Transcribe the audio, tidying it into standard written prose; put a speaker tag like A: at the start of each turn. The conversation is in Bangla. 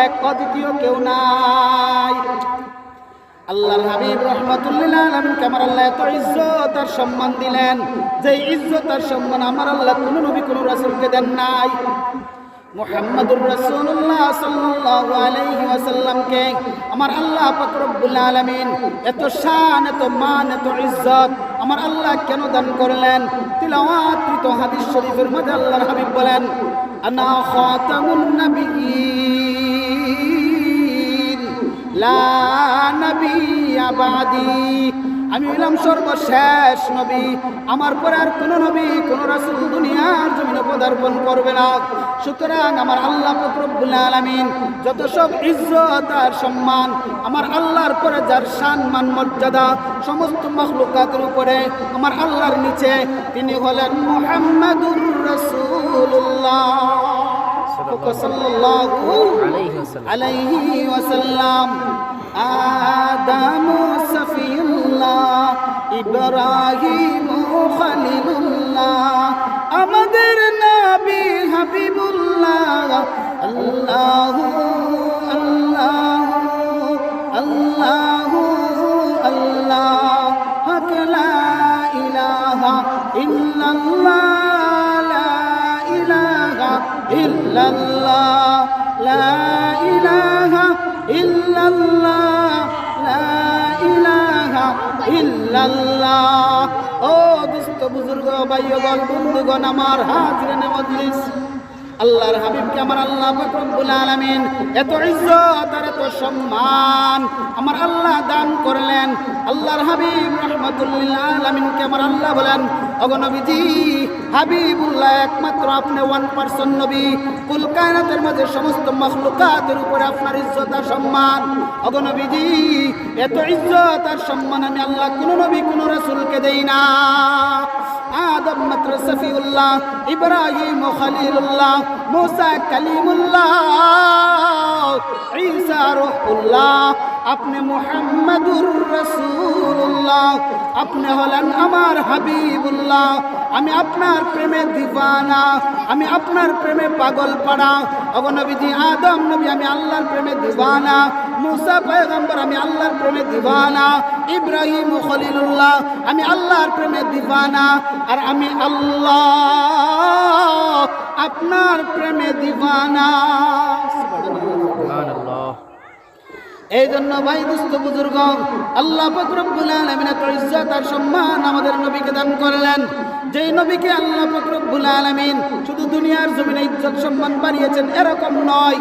A: এক অদ্বিতীয় কেউ নাই। আল্লাহর হাবিব রাহমাতুল্লিল আলামিন আমার আল্লাহ এত ইজ্জত আর সম্মান দিলেন, যে ইজ্জত আর সম্মান আমার আল্লাহ কোন নবী কোন রাসূলকে দেন নাই। মুহাম্মাদুর রাসূলুল্লাহ সাল্লাল্লাহু আলাইহি ওয়াসাল্লামকে আমার আল্লাহ পাক রব্বুল আলামিন এত শান, এত মান, এত ইজ্জত আমার আল্লাহ কেন দান করলেন? তিলাওয়াতকৃত হাদিস শরীফের মধ্যে আল্লাহর হাবিব বলেন, আনা খাতামুন নাবিয়্যিন লা নাবিয়্যা বাদি, আমি হলাম সর্বশেষ নবী, আমার পরে আর কোন নবী কোন রাসূল দুনিয়ার জমিনে পদার্পণ করবে না। সুতরাং আমার আল্লাহ পাক রব্বুল আলামিন যত সব ইজ্জত আর সম্মান আমার আল্লাহর পরে যার শান মান মর্যাদা সমস্ত মাখলুকাতের উপরে আমার আল্লাহর নিচে, তিনি হলেন মুহাম্মাদুর রাসূলুল্লাহ সাল্লাল্লাহু আলাইহি ওয়াসাল্লাম। আদামু সফিউল্লাহ, ইব্রাহিম খলিলুল্লাহ, আমাদের নবী হাবিবুল্লাহ। আল্লাহু আল্লাহু আল্লাহু আল্লাহ, হক লা ইলাহা ইল্লাল্লাহ, লা ইলাহা ইল্লাল্লাহ, লা ইলাহা ইল্লাল্লাহ, লা ইলাহা ইল্লাল্লাহ। ও দোস্ত বুজুর্গ ভাইগণ বন্ধুগণ আমার হাজিরিনে মজলিস, আল্লাহর হাবিবকে আমার আল্লাহ পাক রব্বুল আলামিন এত ইজ্জত আর এত সম্মান আমার আল্লাহ দান করলেন। আল্লাহর হাবিব রাহমাতুল্লিল আলামিনকে আমার আল্লাহ বলেন, ওগো নবীজি হাবিবুল্লাহ, একমাত্র আপনি 1% নবী, কুল কায়নাতের মাঝে সমস্ত মাখলুকাতের উপরে আপনার ইজ্জত আর সম্মান। ওগো নবীজি এত ইজ্জত আর সম্মান আমি আল্লাহ কোন নবী কোন রাসূলকে দেই না। আদম মাত্র সফিউল্লাহ, ইব্রাহিম খলিলুল্লাহ, মুসা কালিমুল্লাহ, ঈসা রূহুল্লাহ, আপনি মুহাম্মাদুর রাসূলুল্লাহ, আপনি হলেন আমার হাবিবুল্লাহ। আমি আপনার প্রেমে দিওয়ানা, আমি আপনার প্রেমে পাগল পাড়া। ওগো নবীজি আদম নবী আমি আল্লাহর প্রেমে দিওয়ানা, মুসা পয়গম্বর আমি আল্লাহর প্রেমে দিওয়ানা, ইব্রাহিম খলিলুল্লাহ আমি আল্লাহর প্রেমে দিওয়ানা, আর আমি আল্লাহ আপনার প্রেমে দিওয়ানা। সুবহানাল্লাহ। এই জন্য ভাই দোস্ত বুজুর্গ, আল্লাহ পাক রব্বুল আলামিন এত ইজ্জত আর সম্মান আমাদের নবীকে দান করলেন, যেই নবীকে আল্লাহ পাক রব্বুল আলামিন শুধু দুনিয়ার জমিনে ইজ্জত সম্মান বাড়িয়েছেন এরকম নয়,